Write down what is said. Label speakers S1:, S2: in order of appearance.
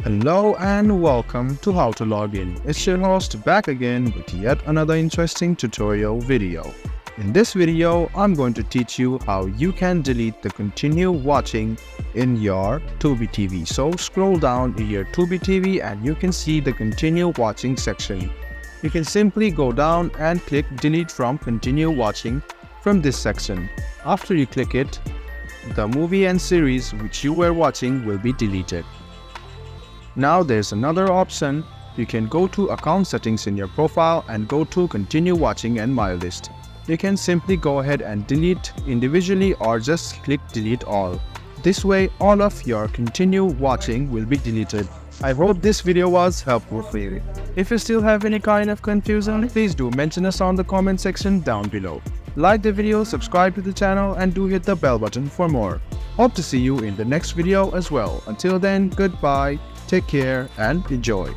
S1: Hello and welcome to How to Log In. It's your host back again with yet another interesting tutorial video. In this video, I'm going to teach you how you can delete the continue watching in your Tubi TV. So scroll down in your Tubi TV and you can see the continue watching section. You can simply go down and click delete from continue watching from this section. After you click it, the movie and series which you were watching will be deleted. Now there's another option. You can go to account settings in your profile and go to continue watching and my list. You can simply go ahead and delete individually or just click delete all. This way all of your continue watching will be deleted. I hope this video was helpful for you. If you still have any kind of confusion, please do mention us on the comment section down below. Like the video, subscribe to the channel and do hit the bell button for more. Hope to see you in the next video as well. Until then, goodbye. Take care and enjoy.